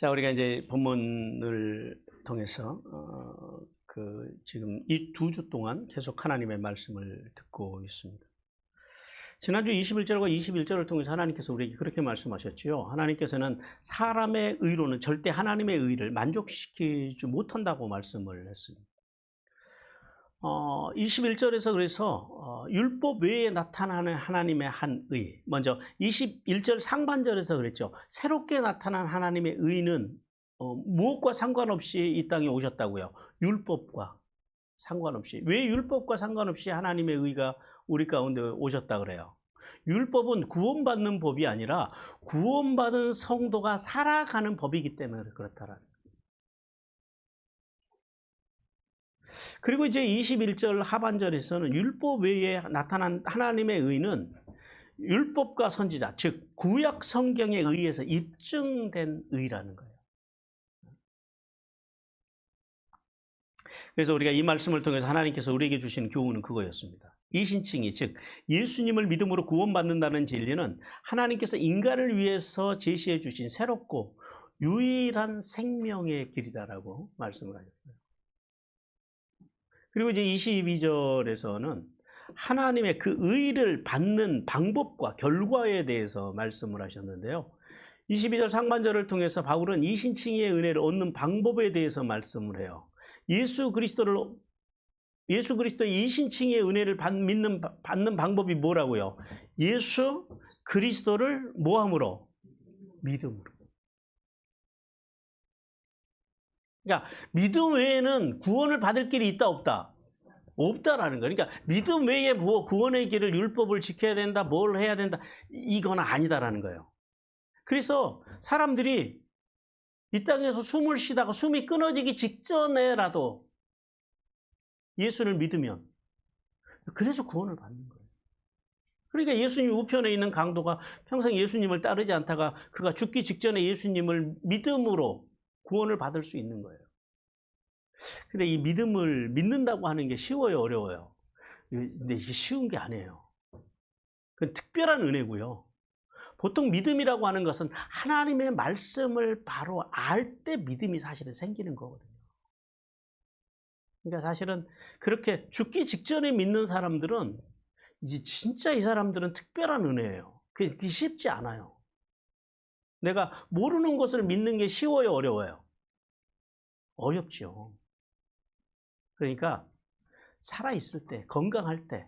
자, 우리가 이제 본문을 통해서 지금 이 2주 동안 계속 하나님의 말씀을 듣고 있습니다. 지난주 21절과 21절을 통해서 하나님께서 우리에게 그렇게 말씀하셨지요. 하나님께서는 사람의 의로는 절대 하나님의 의를 만족시키지 못한다고 말씀을 했습니다. 21절에서 그래서 율법 외에 나타나는 하나님의 한 의, 먼저 21절 상반절에서 그랬죠. 새롭게 나타난 하나님의 의는 무엇과 상관없이 이 땅에 오셨다고요. 율법과 상관없이. 왜 율법과 상관없이 하나님의 의가 우리 가운데 오셨다 그래요? 율법은 구원받는 법이 아니라 구원받은 성도가 살아가는 법이기 때문에 그렇다라는 거예요. 그리고 이제 21절 하반절에서는 율법 외에 나타난 하나님의 의는 율법과 선지자, 즉 구약 성경에 의해서 입증된 의라는 거예요. 그래서 우리가 이 말씀을 통해서 하나님께서 우리에게 주신 교훈은 그거였습니다. 이 신칭이, 즉 예수님을 믿음으로 구원받는다는 진리는 하나님께서 인간을 위해서 제시해 주신 새롭고 유일한 생명의 길이다라고 말씀을 하셨어요. 그리고 이제 22절에서는 하나님의 그 의를 받는 방법과 결과에 대해서 말씀을 하셨는데요. 22절 상반절을 통해서 바울은 이 신칭의 은혜를 얻는 방법에 대해서 말씀을 해요. 예수 그리스도의 이 신칭의 은혜를 받는 방법이 뭐라고요? 예수 그리스도를 뭐함으로? 믿음으로. 그러니까 믿음 외에는 구원을 받을 길이 있다 없다? 없다라는 거예요. 그러니까 믿음 외에 구원의 길을 율법을 지켜야 된다, 뭘 해야 된다, 이건 아니다라는 거예요. 그래서 사람들이 이 땅에서 숨을 쉬다가 숨이 끊어지기 직전에라도 예수를 믿으면 그래서 구원을 받는 거예요. 그러니까 예수님 우편에 있는 강도가 평생 예수님을 따르지 않다가 그가 죽기 직전에 예수님을 믿음으로 구원을 받을 수 있는 거예요. 근데 이 믿음을 믿는다고 하는 게 쉬워요, 어려워요? 근데 이게 쉬운 게 아니에요. 그건 특별한 은혜고요. 보통 믿음이라고 하는 것은 하나님의 말씀을 바로 알 때 믿음이 사실은 생기는 거거든요. 그러니까 사실은 그렇게 죽기 직전에 믿는 사람들은 이제 진짜 이 사람들은 특별한 은혜예요. 그게 쉽지 않아요. 내가 모르는 것을 믿는 게 쉬워요, 어려워요? 어렵죠. 그러니까 살아있을 때, 건강할 때,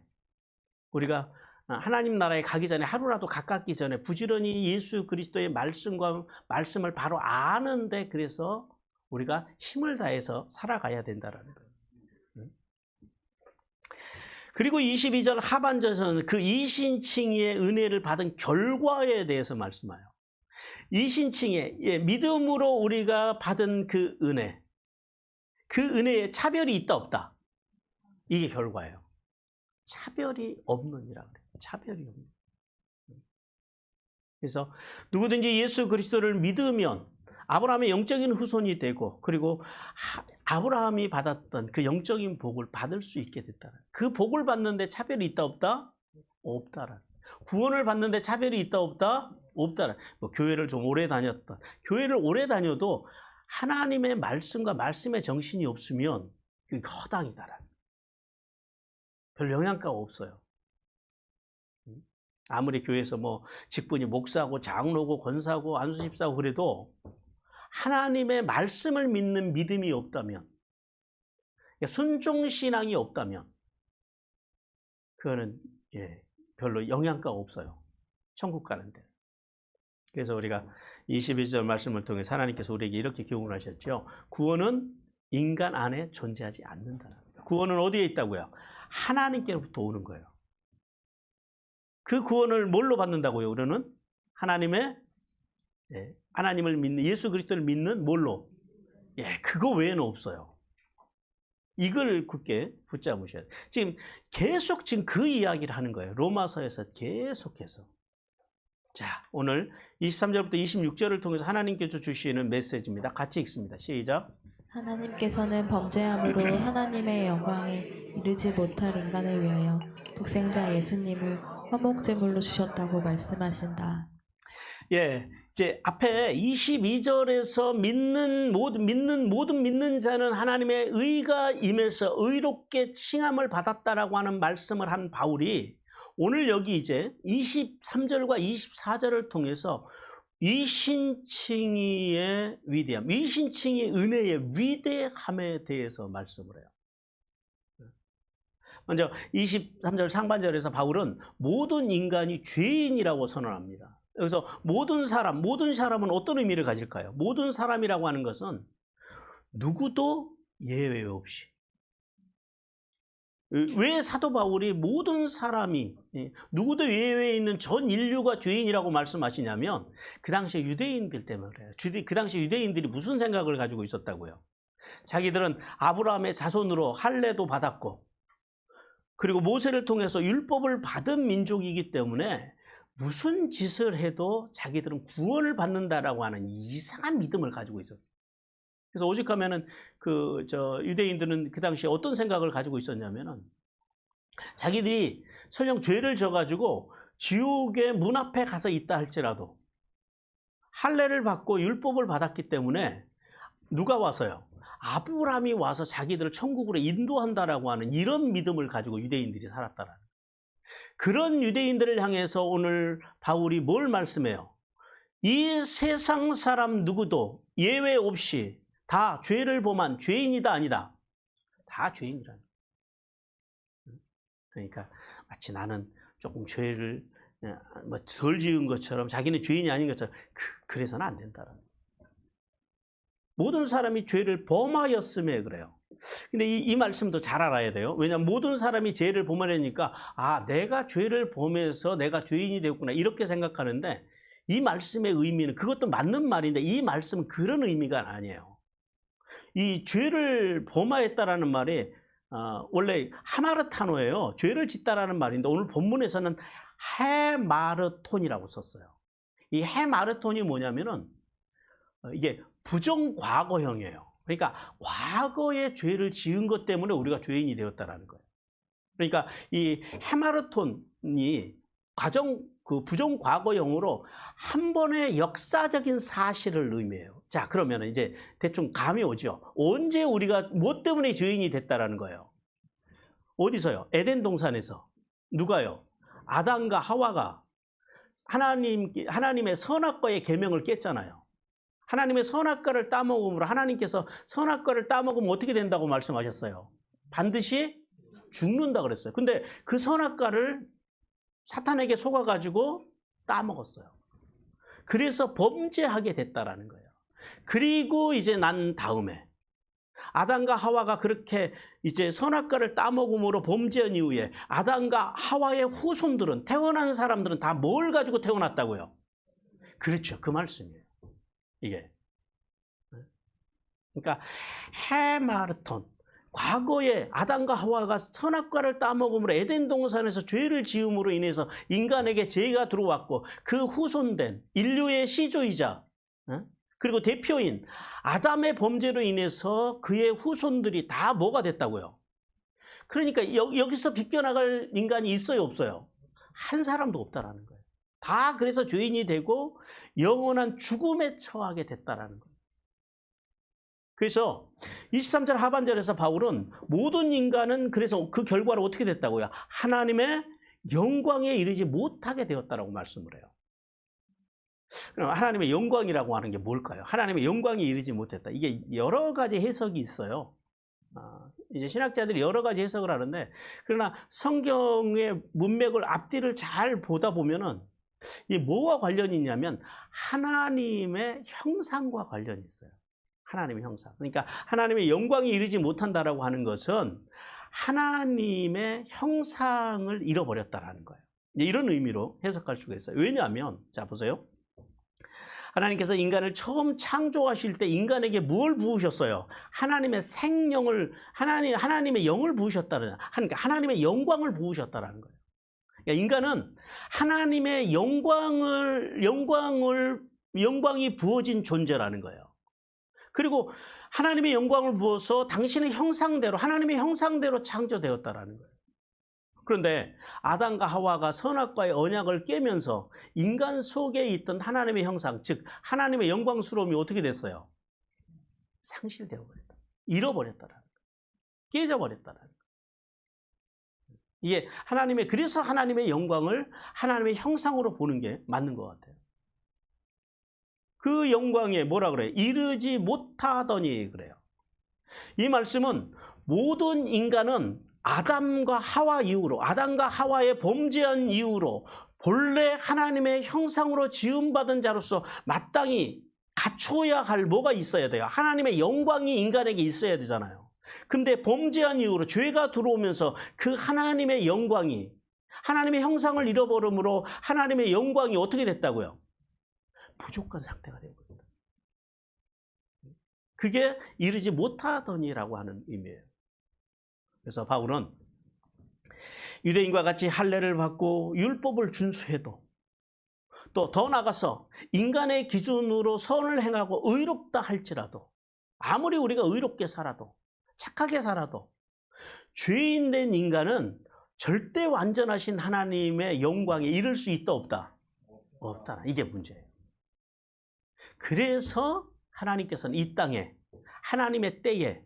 우리가 하나님 나라에 가기 전에 하루라도 가깝기 전에 부지런히 예수 그리스도의 말씀을 바로 아는데, 그래서 우리가 힘을 다해서 살아가야 된다는 거예요. 그리고 22절 하반절에서는 그 이신칭의 은혜를 받은 결과에 대해서 말씀해요. 이신칭의 믿음으로 우리가 받은 그 은혜에 차별이 있다 없다? 이게 결과예요. 차별이 없느니라 그래요. 차별이 없는. 그래서 누구든지 예수 그리스도를 믿으면 아브라함의 영적인 후손이 되고, 그리고 아브라함이 받았던 그 영적인 복을 받을 수 있게 됐다. 그 복을 받는데 차별이 있다 없다? 없다라. 구원을 받는데 차별이 있다 없다? 없다라. 뭐 교회를 좀 오래 다녔던, 교회를 오래 다녀도 하나님의 말씀과 말씀의 정신이 없으면 그게 허당이다라. 별 영향가가 없어요. 아무리 교회에서 뭐 직분이 목사고 장로고 권사고 안수집사고 그래도 하나님의 말씀을 믿는 믿음이 없다면, 순종신앙이 없다면 그거는 별로 영향가가 없어요. 천국 가는데. 그래서 우리가 22절 말씀을 통해 하나님께서 우리에게 이렇게 교훈하셨죠. 구원은 인간 안에 존재하지 않는다. 구원은 어디에 있다고요? 하나님께로부터 오는 거예요. 그 구원을 뭘로 받는다고요? 우리는 하나님을 믿는, 예수 그리스도를 믿는 뭘로? 그거 외에는 없어요. 이걸 굳게 붙잡으셔야 돼요. 지금 그 이야기를 하는 거예요. 로마서에서 계속해서. 자, 오늘 23절부터 26절을 통해서 하나님께서 주시는 메시지입니다. 같이 읽습니다. 시작. 하나님께서는 범죄함으로 하나님의 영광에 이르지 못할 인간을 위하여 독생자 예수님을 화목제물로 주셨다고 말씀하신다. 예, 이제 앞에 22절에서 믿는 모든 믿는 자는 하나님의 의가 임해서 의롭게 칭함을 받았다라고 하는 말씀을 한 바울이 오늘 여기 이제 23절과 24절을 통해서 이신칭의의 위대함, 이신칭의 은혜의 위대함에 대해서 말씀을 해요. 먼저 23절 상반절에서 바울은 모든 인간이 죄인이라고 선언합니다. 여기서 모든 사람은 어떤 의미를 가질까요? 모든 사람이라고 하는 것은 누구도 예외 없이. 왜 사도 바울이 모든 사람이 누구도 예외에 있는 전 인류가 죄인이라고 말씀하시냐면 그 당시 유대인들 때문에 그래요. 그 당시 유대인들이 무슨 생각을 가지고 있었다고요? 자기들은 아브라함의 자손으로 할례도 받았고 그리고 모세를 통해서 율법을 받은 민족이기 때문에 무슨 짓을 해도 자기들은 구원을 받는다라고 하는 이상한 믿음을 가지고 있었어요. 그래서 오직하면은 유대인들은 그 당시에 어떤 생각을 가지고 있었냐면은 자기들이 설령 죄를 져가지고 지옥의 문 앞에 가서 있다 할지라도 할례를 받고 율법을 받았기 때문에 누가 와서요? 아브라함이 와서 자기들을 천국으로 인도한다라고 하는 이런 믿음을 가지고 유대인들이 살았다라는 거예요. 그런 유대인들을 향해서 오늘 바울이 뭘 말씀해요? 이 세상 사람 누구도 예외 없이 다 죄를 범한 죄인이다 아니다. 다 죄인이라는 거예요. 그러니까 마치 나는 조금 죄를 덜 지은 것처럼 자기는 죄인이 아닌 것처럼 그래서는 안 된다라는 거예요. 모든 사람이 죄를 범하였음에 그래요. 근데 이 말씀도 잘 알아야 돼요. 왜냐하면 모든 사람이 죄를 범하려니까 내가 죄를 범해서 내가 죄인이 되었구나 이렇게 생각하는데 이 말씀의 의미는 그것도 맞는 말인데 이 말씀은 그런 의미가 아니에요. 이 죄를 범하였다라는 말이 원래 하마르타노예요. 죄를 짓다라는 말인데 오늘 본문에서는 헤마르톤이라고 썼어요. 이 헤마르톤이 뭐냐면은 이게 부정과거형이에요. 그러니까 과거에 죄를 지은 것 때문에 우리가 죄인이 되었다라는 거예요. 그러니까 이 헤마르톤이 부정과거형으로 한 번의 역사적인 사실을 의미해요. 자, 그러면 이제 대충 감이 오죠. 언제 우리가 뭐 때문에 죄인이 됐다라는 거예요? 어디서요? 에덴 동산에서. 누가요? 아담과 하와가 하나님의 선악과의 계명을 깼잖아요. 하나님의 선악과를 따먹음으로 하나님께서 선악과를 따먹으면 어떻게 된다고 말씀하셨어요? 반드시 죽는다 그랬어요. 근데 그 선악과를 사탄에게 속아가지고 따먹었어요. 그래서 범죄하게 됐다라는 거예요. 그리고 이제 난 다음에 아담과 하와가 그렇게 이제 선악과를 따먹음으로 범죄한 이후에 아담과 하와의 후손들은 태어난 사람들은 다 뭘 가지고 태어났다고요? 그렇죠. 그 말씀이에요. 이게. 그러니까 헤마르톤. 과거에 아담과 하와가 선악과를 따먹음으로 에덴 동산에서 죄를 지음으로 인해서 인간에게 죄가 들어왔고 그 후손된 인류의 시조이자 그리고 대표인 아담의 범죄로 인해서 그의 후손들이 다 뭐가 됐다고요? 그러니까 여기서 비껴나갈 인간이 있어요, 없어요? 한 사람도 없다라는 거예요. 다 그래서 죄인이 되고 영원한 죽음에 처하게 됐다라는 거예요. 그래서 23절 하반절에서 바울은 모든 인간은 그래서 그 결과로 어떻게 됐다고요? 하나님의 영광에 이르지 못하게 되었다라고 말씀을 해요. 그럼 하나님의 영광이라고 하는 게 뭘까요? 하나님의 영광에 이르지 못했다. 이게 여러 가지 해석이 있어요. 이제 신학자들이 여러 가지 해석을 하는데 그러나 성경의 문맥을 앞뒤를 잘 보다 보면은 이 뭐와 관련이 있냐면 하나님의 형상과 관련이 있어요. 하나님의 형상. 그러니까 하나님의 영광이 이르지 못한다라고 하는 것은 하나님의 형상을 잃어버렸다라는 거예요. 이런 의미로 해석할 수가 있어요. 왜냐하면 자 보세요. 하나님께서 인간을 처음 창조하실 때 인간에게 뭘 부으셨어요? 하나님의 생명을 하나님의 영을 부으셨다는 그러니까 하나님의 영광을 부으셨다라는 거예요. 그러니까 인간은 하나님의 영광이 부어진 존재라는 거예요. 그리고 하나님의 영광을 부어서 당신의 형상대로 하나님의 형상대로 창조되었다라는 거예요. 그런데 아담과 하와가 선악과의 언약을 깨면서 인간 속에 있던 하나님의 형상, 즉 하나님의 영광스러움이 어떻게 됐어요? 상실되어 버렸다. 잃어버렸다라는 거예요. 깨져버렸다라는 거예요. 이게 그래서 하나님의 영광을 하나님의 형상으로 보는 게 맞는 것 같아요. 그 영광에 뭐라 그래요? 이르지 못하더니 그래요. 이 말씀은 모든 인간은 아담과 하와의 범죄한 이후로 본래 하나님의 형상으로 지음받은 자로서 마땅히 갖춰야 할 뭐가 있어야 돼요? 하나님의 영광이 인간에게 있어야 되잖아요. 근데 범죄한 이후로 죄가 들어오면서 그 하나님의 영광이, 하나님의 형상을 잃어버림으로 하나님의 영광이 어떻게 됐다고요? 부족한 상태가 된 겁니다. 그게 이르지 못하더니라고 하는 의미예요. 그래서 바울은 유대인과 같이 할례를 받고 율법을 준수해도, 또 더 나아가서 인간의 기준으로 선을 행하고 의롭다 할지라도, 아무리 우리가 의롭게 살아도, 착하게 살아도 죄인 된 인간은 절대 완전하신 하나님의 영광에 이를 수 있다 없다? 없다. 이게 문제예요. 그래서 하나님께서는 이 땅에 하나님의 때에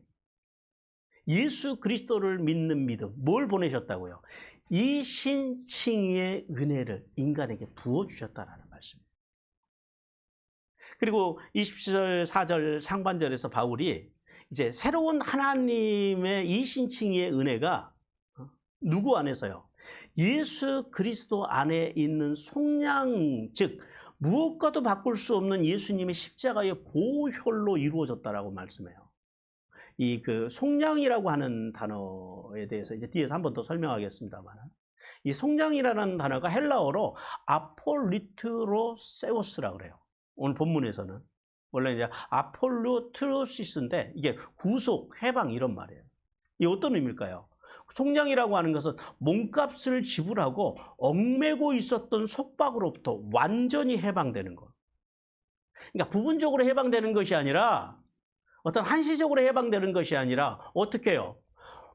예수 그리스도를 믿는 믿음, 뭘 보내셨다고요? 이신칭의의 은혜를 인간에게 부어주셨다라는 말씀입니다. 그리고 20절, 4절 상반절에서 바울이 이제 새로운 하나님의 이신칭의의 은혜가 누구 안에서요? 예수 그리스도 안에 있는 속량, 즉 무엇과도 바꿀 수 없는 예수님의 십자가의 보혈로 이루어졌다라고 말씀해요. 이 속량이라고 하는 단어에 대해서 이제 뒤에서 한 번 더 설명하겠습니다만, 이 속량이라는 단어가 헬라어로 아폴리트로세우스라고 그래요. 오늘 본문에서는 원래 이제 아폴로트로시스인데 이게 구속, 해방 이런 말이에요. 이게 어떤 의미일까요? 속량이라고 하는 것은 몸값을 지불하고 얽매고 있었던 속박으로부터 완전히 해방되는 것. 그러니까 부분적으로 해방되는 것이 아니라, 어떤 한시적으로 해방되는 것이 아니라 어떻게 해요?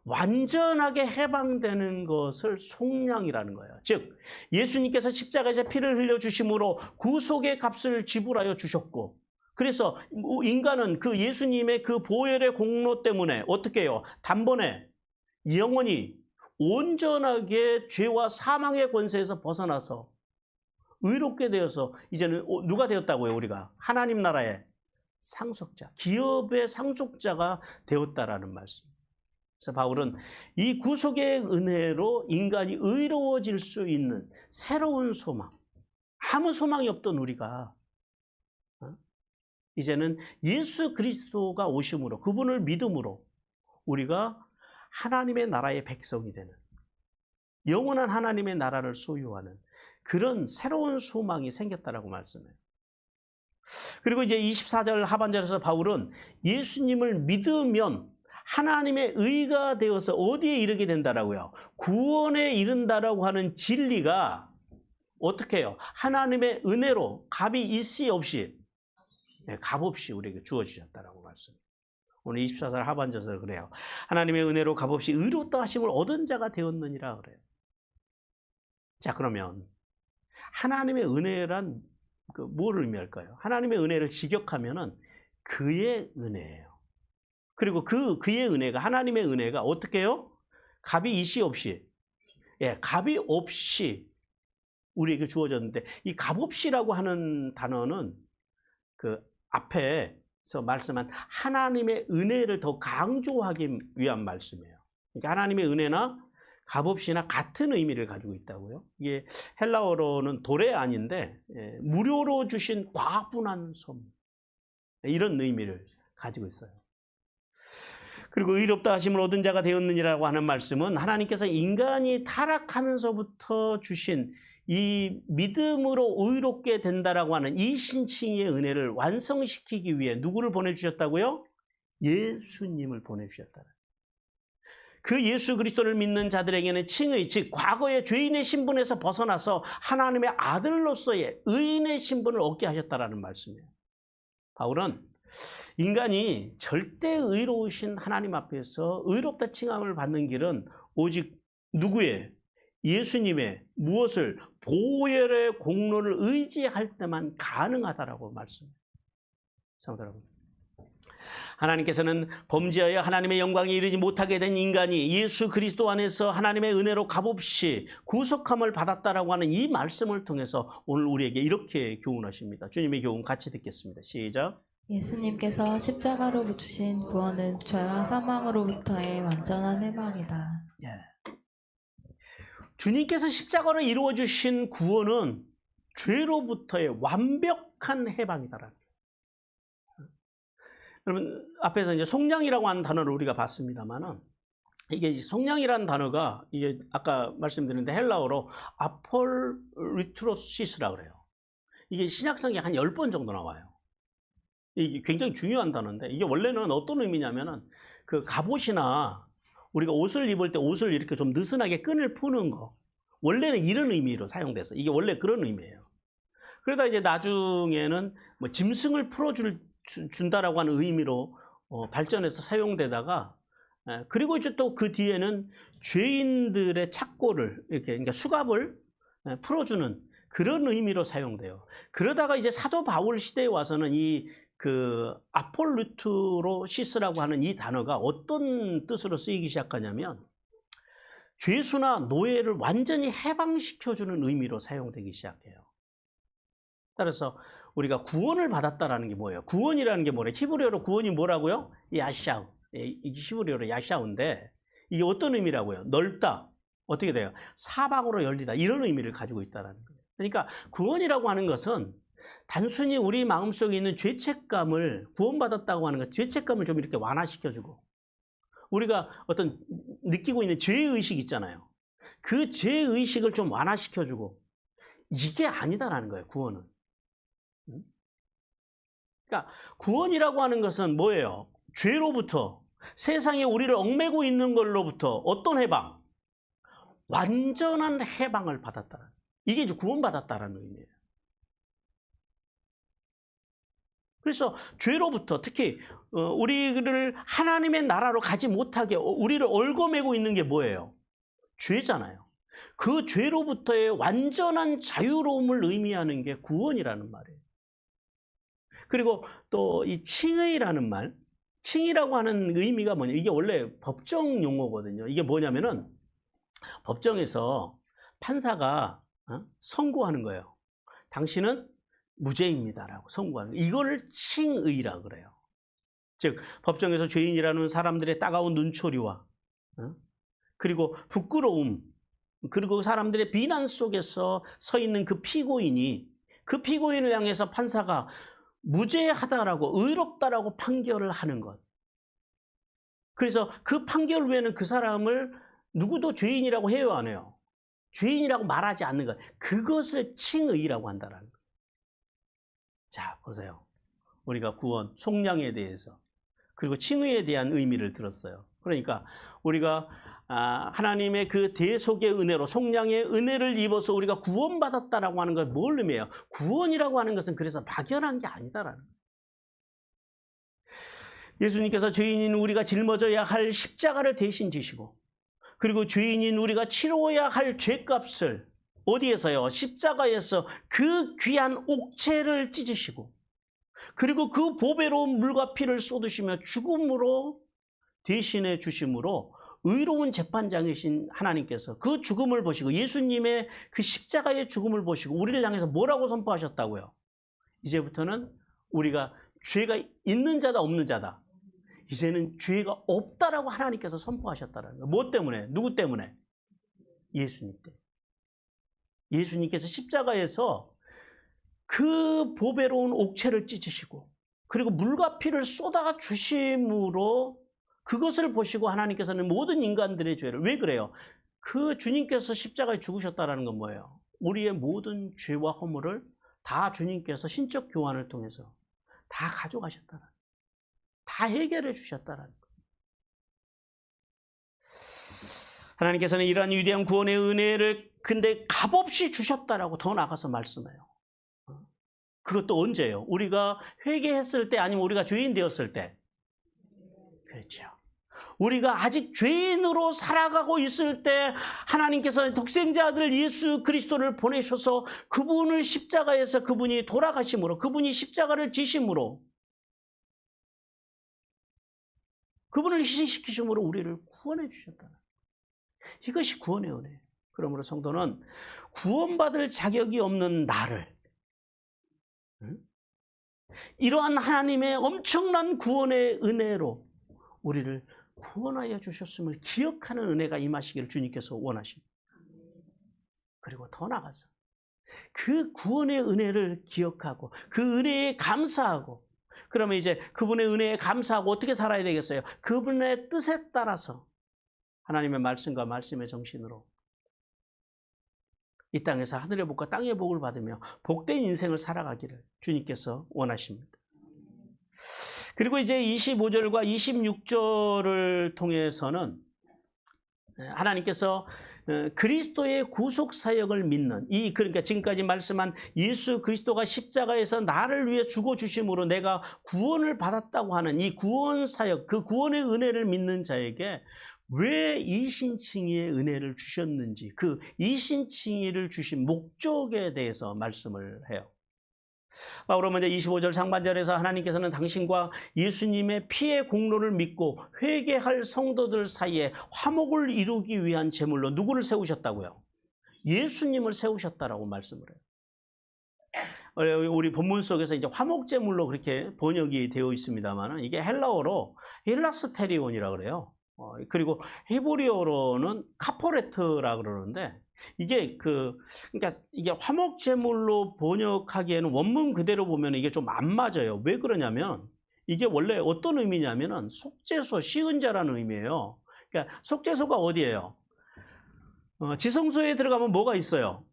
완전하게 해방되는 것을 속량이라는 거예요. 즉 예수님께서 십자가에서 피를 흘려주심으로 구속의 값을 지불하여 주셨고, 그래서 인간은 그 예수님의 그 보혈의 공로 때문에 어떻게 해요? 단번에 영원히 온전하게 죄와 사망의 권세에서 벗어나서 의롭게 되어서 이제는 누가 되었다고요? 우리가 하나님 나라의 상속자, 기업의 상속자가 되었다라는 말씀. 그래서 바울은 이 구속의 은혜로 인간이 의로워질 수 있는 새로운 소망, 아무 소망이 없던 우리가 이제는 예수 그리스도가 오심으로, 그분을 믿음으로 우리가 하나님의 나라의 백성이 되는, 영원한 하나님의 나라를 소유하는 그런 새로운 소망이 생겼다라고 말씀해요. 그리고 이제 24절 하반절에서 바울은 예수님을 믿으면 하나님의 의가 되어서 어디에 이르게 된다라고요? 구원에 이른다라고 하는 진리가 어떻게 해요? 하나님의 은혜로 값이 있이 없이, 값없이 우리에게 주어지셨다라고 말씀해요. 오늘 24절 하반절에서 그래요. 하나님의 은혜로 값없이 의롭다 하심을 얻은 자가 되었느니라 그래요. 자, 그러면 하나님의 은혜란 뭘 의미할까요? 하나님의 은혜를 직역하면은 그의 은혜예요. 그리고 그의 은혜가, 하나님의 은혜가 어떻게 해요? 값이 이시 없이, 값이 없이 우리에게 주어졌는데, 이 값없이라고 하는 단어는 그 앞에서 말씀한 하나님의 은혜를 더 강조하기 위한 말씀이에요. 그러니까 하나님의 은혜나 값없이나 같은 의미를 가지고 있다고요. 이게 헬라어로는 도레안인데 무료로 주신 과분한 선물, 이런 의미를 가지고 있어요. 그리고 의롭다 하심을 얻은 자가 되었느니라고 하는 말씀은 하나님께서 인간이 타락하면서부터 주신 이 믿음으로 의롭게 된다라고 하는 이 신칭의 은혜를 완성시키기 위해 누구를 보내주셨다고요? 예수님을 보내주셨다. 그 예수 그리스도를 믿는 자들에게는 칭의, 즉 과거의 죄인의 신분에서 벗어나서 하나님의 아들로서의 의인의 신분을 얻게 하셨다라는 말씀이에요. 바울은 인간이 절대 의로우신 하나님 앞에서 의롭다 칭함을 받는 길은 오직 누구의? 예수님의 무엇을 보혈의 공로를 의지할 때만 가능하다라고 말씀합니다. 성도 여러분, 하나님께서는 범죄하여 하나님의 영광에 이르지 못하게 된 인간이 예수 그리스도 안에서 하나님의 은혜로 값없이 구속함을 받았다라고 하는 이 말씀을 통해서 오늘 우리에게 이렇게 교훈하십니다. 주님의 교훈 같이 듣겠습니다. 시작. 예수님께서 십자가로 붙이신 구원은 죄와 사망으로부터의 완전한 해방이다. 주님께서 십자가로 이루어주신 구원은 죄로부터의 완벽한 해방이다라는. 여러분, 앞에서 이제 속량이라고 하는 단어를 우리가 봤습니다만은, 이게 속량이라는 단어가 이게 아까 말씀드렸는데 헬라어로 아폴리트로시스라고 그래요. 이게 신약성에 한 10번 정도 나와요. 이게 굉장히 중요한 단어인데, 이게 원래는 어떤 의미냐면은 그 갑옷이나 우리가 옷을 입을 때 옷을 이렇게 좀 느슨하게 끈을 푸는 거, 원래는 이런 의미로 사용돼서 이게 원래 그런 의미예요. 그러다 이제 나중에는 뭐 짐승을 준다라고 하는 의미로 발전해서 사용되다가, 그리고 이제 또 그 뒤에는 죄인들의 착고를 이렇게, 그러니까 수갑을 풀어주는 그런 의미로 사용돼요. 그러다가 이제 사도 바울 시대에 와서는 이 그 아폴루트로시스라고 하는 이 단어가 어떤 뜻으로 쓰이기 시작하냐면 죄수나 노예를 완전히 해방시켜주는 의미로 사용되기 시작해요. 따라서 우리가 구원을 받았다라는 게 뭐예요? 구원이라는 게 뭐래요? 히브리어로 구원이 뭐라고요? 야샤우. 이게 히브리어로 야샤우인데 이게 어떤 의미라고요? 넓다. 어떻게 돼요? 사방으로 열리다. 이런 의미를 가지고 있다는 거예요. 그러니까 구원이라고 하는 것은 단순히 우리 마음속에 있는 죄책감을, 구원받았다고 하는 것, 죄책감을 좀 이렇게 완화시켜주고, 우리가 어떤 느끼고 있는 죄의식 있잖아요. 그 죄의식을 좀 완화시켜주고, 이게 아니다라는 거예요, 구원은. 그러니까 구원이라고 하는 것은 뭐예요? 죄로부터, 세상에 우리를 얽매고 있는 걸로부터 어떤 해방? 완전한 해방을 받았다는, 이게 이제 구원받았다라는 의미예요. 그래서 죄로부터, 특히 우리를 하나님의 나라로 가지 못하게 우리를 얽어매고 있는 게 뭐예요? 죄잖아요. 그 죄로부터의 완전한 자유로움을 의미하는 게 구원이라는 말이에요. 그리고 또 이 칭의라는 말, 칭의라고 하는 의미가 뭐냐? 이게 원래 법정 용어거든요. 이게 뭐냐면은 법정에서 판사가 선고하는 거예요. 당신은 무죄입니다라고 선고하는 거예요. 이거를 칭의라고 그래요. 즉 법정에서 죄인이라는 사람들의 따가운 눈초리와 그리고 부끄러움, 그리고 사람들의 비난 속에서 서 있는 그 피고인이, 그 피고인을 향해서 판사가 무죄하다라고, 의롭다라고 판결을 하는 것. 그래서 그 판결 후에는 그 사람을 누구도 죄인이라고 해요, 안 해요? 죄인이라고 말하지 않는 것. 그것을 칭의라고 한다는 거예요. 자, 보세요. 우리가 구원, 속량에 대해서, 그리고 칭의에 대한 의미를 들었어요. 그러니까 우리가 하나님의 그 대속의 은혜로, 속량의 은혜를 입어서 우리가 구원받았다라고 하는 걸 뭘 의미해요? 구원이라고 하는 것은 그래서 막연한 게 아니다라는 거예요. 예수님께서 죄인인 우리가 짊어져야 할 십자가를 대신 지시고, 그리고 죄인인 우리가 치러야 할 죄값을 어디에서요? 십자가에서 그 귀한 옥체를 찢으시고, 그리고 그 보배로운 물과 피를 쏟으시며 죽음으로 대신해 주심으로 의로운 재판장이신 하나님께서 그 죽음을 보시고, 예수님의 그 십자가의 죽음을 보시고 우리를 향해서 뭐라고 선포하셨다고요? 이제부터는 우리가 죄가 있는 자다 없는 자다, 이제는 죄가 없다라고 하나님께서 선포하셨다는 거예요. 뭐 때문에? 누구 때문에? 예수님 때문에. 예수님께서 십자가에서 그 보배로운 옥체를 찢으시고, 그리고 물과 피를 쏟아 주심으로 그것을 보시고 하나님께서는 모든 인간들의 죄를, 왜 그래요? 그 주님께서 십자가에 죽으셨다는 건 뭐예요? 우리의 모든 죄와 허물을 다 주님께서 신적 교환을 통해서 다 가져가셨다는, 다 해결해 주셨다는 거예요. 하나님께서는 이러한 위대한 구원의 은혜를 근데 값없이 주셨다라고 더 나가서 말씀해요. 그것도 언제예요? 우리가 회개했을 때, 아니면 우리가 죄인 되었을 때? 그렇죠. 우리가 아직 죄인으로 살아가고 있을 때 하나님께서 독생자 아들 예수 그리스도를 보내셔서 그분을 십자가에서 그분이 돌아가심으로, 그분이 십자가를 지심으로, 그분을 희생시키심으로 우리를 구원해 주셨다. 이것이 구원의 은혜. 그러므로 성도는 구원받을 자격이 없는 나를, 이러한 하나님의 엄청난 구원의 은혜로 우리를 구원하여 주셨음을 기억하는 은혜가 임하시기를 주님께서 원하십니다. 그리고 더 나아가서 그 구원의 은혜를 기억하고 그 은혜에 감사하고, 그러면 이제 그분의 은혜에 감사하고 어떻게 살아야 되겠어요? 그분의 뜻에 따라서 하나님의 말씀과 말씀의 정신으로 이 땅에서 하늘의 복과 땅의 복을 받으며 복된 인생을 살아가기를 주님께서 원하십니다. 그리고 이제 25절과 26절을 통해서는 하나님께서 그리스도의 구속 사역을 믿는, 그러니까 지금까지 말씀한 예수 그리스도가 십자가에서 나를 위해 죽어 주심으로 내가 구원을 받았다고 하는 이 구원 사역, 그 구원의 은혜를 믿는 자에게 왜 이신칭의의 은혜를 주셨는지, 그 이신칭의를 주신 목적에 대해서 말씀을 해요. 그러면 이제 25절 상반절에서 하나님께서는 당신과 예수님의 피의 공로를 믿고 회개할 성도들 사이에 화목을 이루기 위한 제물로 누구를 세우셨다고요? 예수님을 세우셨다라고 말씀을 해요. 우리 본문 속에서 이제 화목 제물로 그렇게 번역이 되어 있습니다만, 이게 헬라어로 힐라스테리온이라고 그래요. 그리고 히브리어로는 카포레트라 그러는데, 그러니까 이게 화목 제물로 번역하기에는 원문 그대로 보면 이게 좀 안 맞아요. 왜 그러냐면 이게 원래 어떤 의미냐면은 속죄소, 시은 자라는 의미예요. 그러니까 속죄소가 어디예요? 지성소에 들어가면 뭐가 있어요?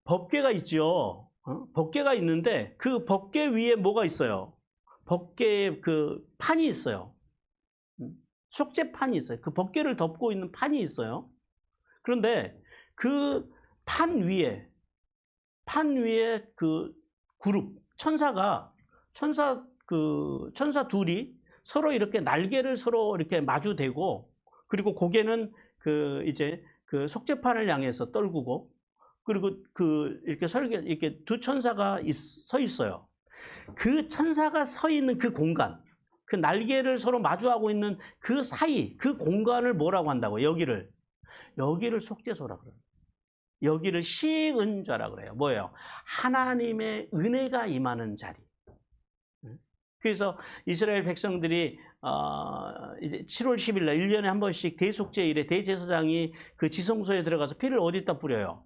법궤가 있죠. 법궤가 있는데 그 법궤 위에 뭐가 있어요? 법궤에 그 판이 있어요. 속죄판이 있어요. 그 법궤를 덮고 있는 판이 있어요. 그런데 그 판 위에 그 그룹 천사 둘이 서로 이렇게 날개를 서로 이렇게 마주대고, 그리고 고개는 이제 그 속죄판을 향해서 떨구고, 그리고 이렇게 두 천사가 서 있어요. 그 천사가 서 있는 그 공간, 그 날개를 서로 마주하고 있는 그 사이, 그 공간을 뭐라고 한다고? 여기를 속죄소라 그래요. 여기를 시은좌라 그래요. 뭐예요? 하나님의 은혜가 임하는 자리. 그래서 이스라엘 백성들이 이제 7월 10일 날 1년에 한 번씩 대속죄일에 대제사장이 그 지성소에 들어가서 피를 어디다 뿌려요?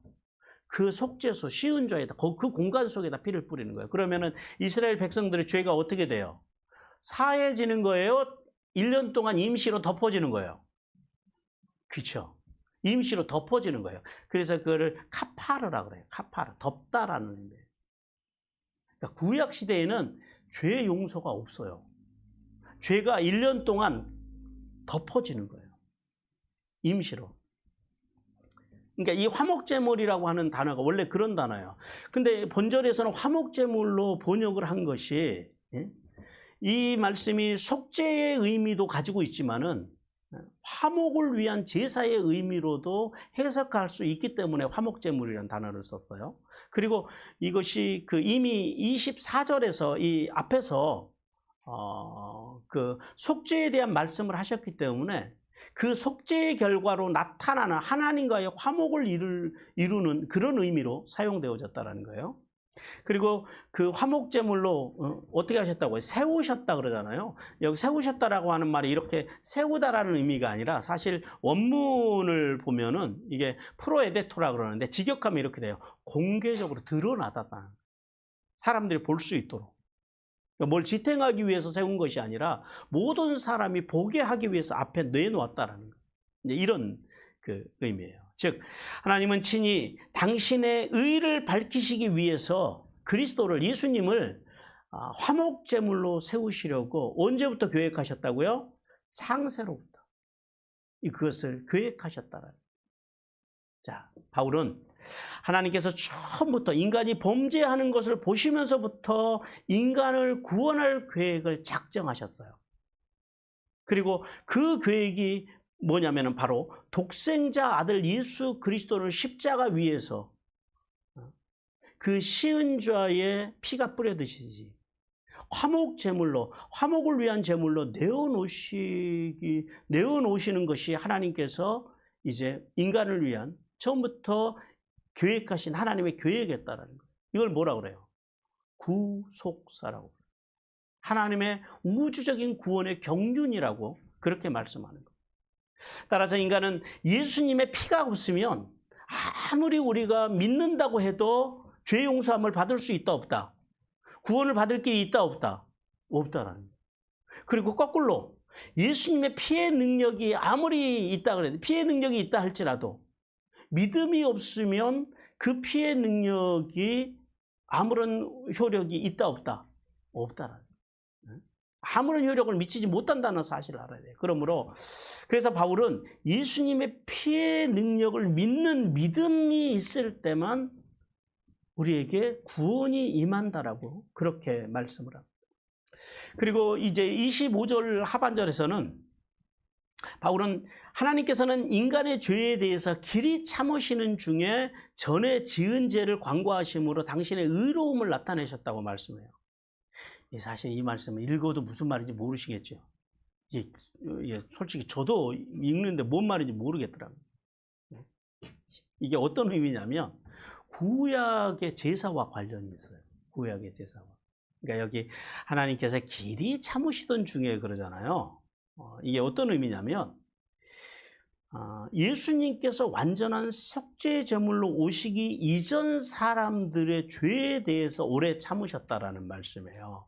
그 속죄소 시은좌에다, 그 공간 속에다 피를 뿌리는 거예요. 그러면은 이스라엘 백성들의 죄가 어떻게 돼요? 사해지는 거예요? 1년 동안 임시로 덮어지는 거예요? 그렇죠. 임시로 덮어지는 거예요. 그래서 그거를 카파르라고 그래요. 카파르, 덮다라는 의미예요. 그러니까 구약 시대에는 죄 용서가 없어요. 죄가 1년 동안 덮어지는 거예요. 임시로. 그러니까 이 화목제물이라고 하는 단어가 원래 그런 단어예요. 근데 본절에서는 화목제물로 번역을 한 것이, 이 말씀이 속죄의 의미도 가지고 있지만은 화목을 위한 제사의 의미로도 해석할 수 있기 때문에 화목제물이라는 단어를 썼어요. 그리고 이것이 이미 24절에서 이 앞에서 그 속죄에 대한 말씀을 하셨기 때문에 그 속죄의 결과로 나타나는 하나님과의 화목을 이루는 그런 의미로 사용되어졌다는 거예요. 그리고 그 화목제물로 어떻게 하셨다고요? 세우셨다 그러잖아요. 여기 세우셨다라고 하는 말이 이렇게 세우다라는 의미가 아니라, 사실 원문을 보면은 이게 프로에데토라 그러는데 직역하면 이렇게 돼요. 공개적으로 드러나다. 사람들이 볼 수 있도록. 뭘 지탱하기 위해서 세운 것이 아니라 모든 사람이 보게 하기 위해서 앞에 내놓았다라는 거. 이런 그 의미예요. 즉 하나님은 친히 당신의 의를 밝히시기 위해서 그리스도를, 예수님을 화목제물로 세우시려고 언제부터 계획하셨다고요? 창세로부터 그것을 계획하셨다라는. 자, 바울은 하나님께서 처음부터 인간이 범죄하는 것을 보시면서부터 인간을 구원할 계획을 작정하셨어요. 그리고 그 계획이 뭐냐면은 바로 독생자 아들 예수 그리스도를 십자가 위에서 그 시은좌의 피가 뿌려드시지 화목 제물로, 화목을 위한 제물로 내어놓으시는 것이 하나님께서 이제 인간을 위한 처음부터 계획하신 하나님의 계획이었다라는 거예요. 이걸 뭐라고 그래요? 구속사라고. 하나님의 우주적인 구원의 경륜이라고 그렇게 말씀하는 거예요. 따라서 인간은 예수님의 피가 없으면 아무리 우리가 믿는다고 해도 죄 용서함을 받을 수 있다 없다? 구원을 받을 길이 있다 없다? 없다라는 거예요. 그리고 거꾸로 예수님의 피의 능력이 아무리 있다 그래도 피의 능력이 있다 할지라도 믿음이 없으면 그 피의 능력이 아무런 효력이 있다 없다? 없다라는 거예요. 아무런 효력을 미치지 못한다는 사실을 알아야 돼요. 그러므로 그래서 바울은 예수님의 피의 능력을 믿는 믿음이 있을 때만 우리에게 구원이 임한다라고 그렇게 말씀을 합니다. 그리고 이제 25절 하반절에서는 바울은 하나님께서는 인간의 죄에 대해서 길이 참으시는 중에 전에 지은 죄를 관고하심으로 당신의 의로움을 나타내셨다고 말씀해요. 사실 이 말씀을 읽어도 무슨 말인지 모르시겠죠. 솔직히 저도 읽는데 뭔 말인지 모르겠더라고요. 이게 어떤 의미냐면 구약의 제사와 관련이 있어요. 구약의 제사와. 그러니까 여기 하나님께서 길이 참으시던 중에 그러잖아요. 이게 어떤 의미냐면 예수님께서 완전한 속죄 제물로 오시기 이전 사람들의 죄에 대해서 오래 참으셨다라는 말씀이에요.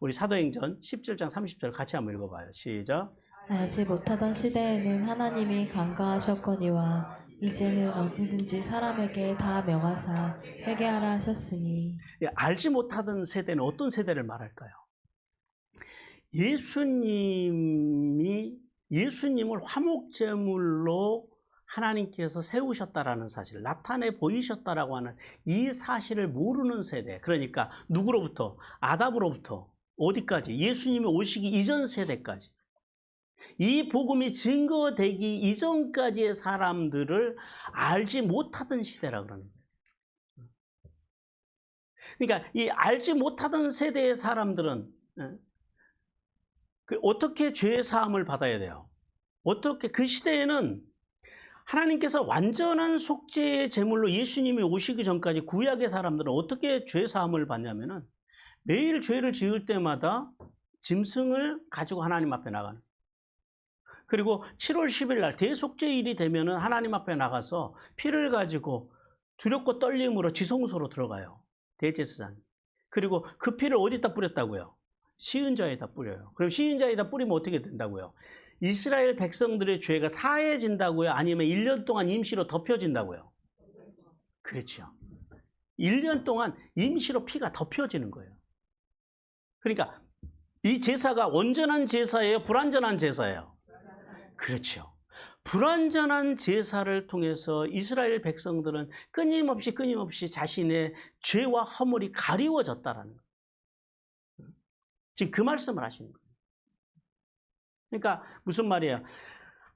우리 사도행전 17장 30절 같이 한번 읽어봐요. 시작. 알지 못하던 시대에는 하나님이 간과하셨거니와 이제는 어디든지 사람에게 다 명하사 회개하라 하셨으니. 알지 못하던 세대는 어떤 세대를 말할까요? 예수님을 화목제물로 하나님께서 세우셨다라는 사실, 나타내 보이셨다라고 하는 이 사실을 모르는 세대. 그러니까 누구로부터? 아담으로부터 어디까지? 예수님이 오시기 이전 세대까지. 이 복음이 증거되기 이전까지의 사람들을 알지 못하던 시대라 그러는 거예요. 그러니까 이 알지 못하던 세대의 사람들은 어떻게 죄 사함을 받아야 돼요? 어떻게 그 시대에는 하나님께서 완전한 속죄의 제물로 예수님이 오시기 전까지 구약의 사람들은 어떻게 죄 사함을 받냐면은 매일 죄를 지을 때마다 짐승을 가지고 하나님 앞에 나가는. 그리고 7월 10일 날 대속죄일이 되면은 하나님 앞에 나가서 피를 가지고 두렵고 떨림으로 지성소로 들어가요. 대제사장. 그리고 그 피를 어디다 뿌렸다고요? 시은자에다 뿌려요. 그럼 시은자에다 뿌리면 어떻게 된다고요? 이스라엘 백성들의 죄가 사해진다고요? 아니면 1년 동안 임시로 덮여진다고요? 그렇죠. 1년 동안 임시로 피가 덮여지는 거예요. 그러니까 이 제사가 온전한 제사예요? 불완전한 제사예요? 그렇죠. 불완전한 제사를 통해서 이스라엘 백성들은 끊임없이 자신의 죄와 허물이 가리워졌다라는 거예요. 지금 그 말씀을 하시는 거예요. 그러니까 무슨 말이에요?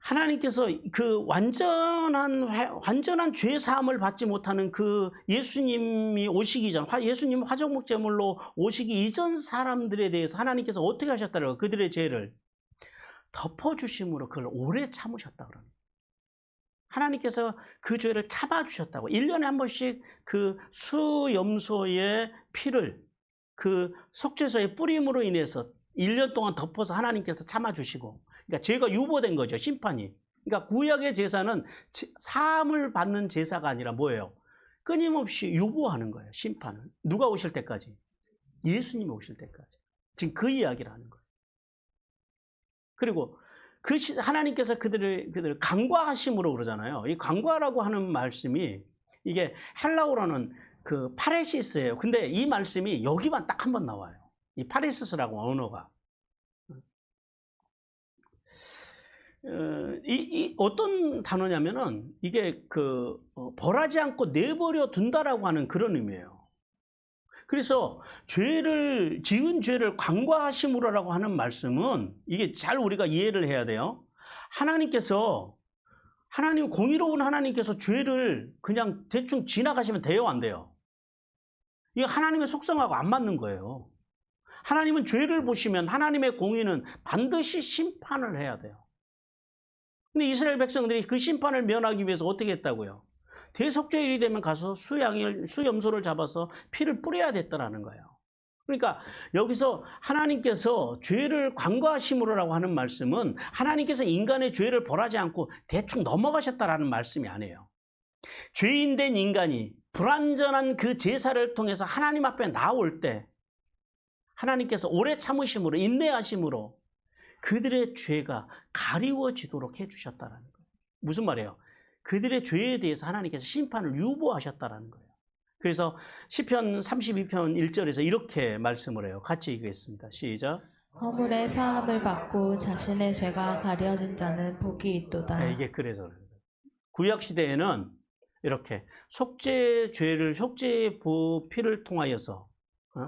하나님께서 그 완전한 죄 사함을 받지 못하는 그 예수님이 오시기 전, 예수님 화정목 제물로 오시기 이전 사람들에 대해서 하나님께서 어떻게 하셨다고? 그들의 죄를 덮어주심으로 그걸 오래 참으셨다 그럽니다. 하나님께서 그 죄를 참아주셨다고. 1년에 한 번씩 그 수염소의 피를 그 속죄소의 뿌림으로 인해서 1년 동안 덮어서 하나님께서 참아주시고, 그러니까 죄가 유보된 거죠, 심판이. 그러니까 구약의 제사는 사함을 받는 제사가 아니라 뭐예요? 끊임없이 유보하는 거예요, 심판을. 누가 오실 때까지? 예수님이 오실 때까지. 지금 그 이야기를 하는 거예요. 그리고 하나님께서 그들을 간과하심으로 그러잖아요. 이 간과라고 하는 말씀이 이게 헬라어로는 그 파레시스예요. 근데 이 말씀이 여기만 딱 한 번 나와요. 이 파레시스라고 언어가. 어떤 단어냐면은 이게 벌하지 않고 내버려 둔다라고 하는 그런 의미예요. 그래서 지은 죄를 간과하심으로라고 하는 말씀은 이게 잘 우리가 이해를 해야 돼요. 하나님 공의로운 하나님께서 죄를 그냥 대충 지나가시면 돼요, 안 돼요? 이게 하나님의 속성하고 안 맞는 거예요. 하나님은 죄를 보시면 하나님의 공의는 반드시 심판을 해야 돼요. 근데 이스라엘 백성들이 그 심판을 면하기 위해서 어떻게 했다고요? 대속죄일이 되면 가서 수염소를 잡아서 피를 뿌려야 됐다라는 거예요. 그러니까 여기서 하나님께서 죄를 간과하심으로라고 하는 말씀은 하나님께서 인간의 죄를 벌하지 않고 대충 넘어가셨다라는 말씀이 아니에요. 죄인된 인간이 불완전한 그 제사를 통해서 하나님 앞에 나올 때 하나님께서 오래 참으심으로 인내하심으로 그들의 죄가 가리워지도록 해주셨다는 거예요. 무슨 말이에요? 그들의 죄에 대해서 하나님께서 심판을 유보하셨다는 거예요. 그래서 시편 32편 1절에서 이렇게 말씀을 해요. 같이 읽겠습니다. 시작. 허물의 사함을 받고 자신의 죄가 가려진 자는 복이 있도다. 네, 이게 그래서 구약 시대에는 이렇게 속죄 피를 통하여서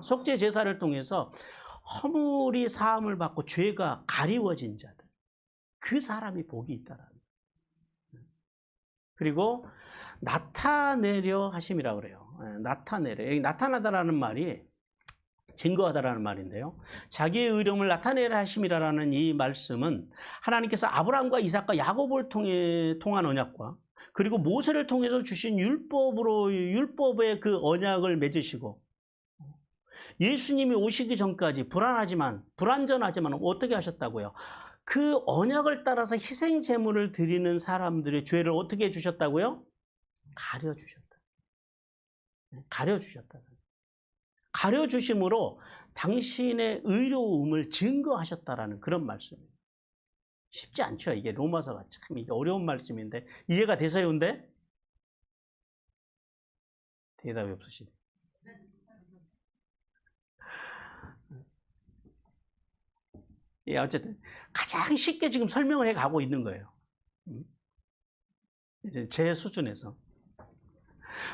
속죄 제사를 통해서 허물이 사함을 받고 죄가 가리워진 자들, 그 사람이 복이 있다라는 거예요. 그리고 나타내려 하심이라고 그래요. 나타내려. 여기 나타나다라는 말이 증거하다라는 말인데요. 자기의 의로움을 나타내려 하심이라는 이 말씀은 하나님께서 아브라함과 이삭과 야곱을 통한 언약과 그리고 모세를 통해서 주신 율법의 그 언약을 맺으시고 예수님이 오시기 전까지 불완전하지만 어떻게 하셨다고요? 그 언약을 따라서 희생 제물을 드리는 사람들의 죄를 어떻게 해주셨다고요? 가려주셨다. 가려주심으로 당신의 의로움을 증거하셨다라는 그런 말씀이에요. 쉽지 않죠. 이게 로마서가 참 이게 어려운 말씀인데 이해가 되세요? 근데 대답이 없으시네. 예, 어쨌든 가장 쉽게 지금 설명을 해가고 있는 거예요. 이제 제 수준에서.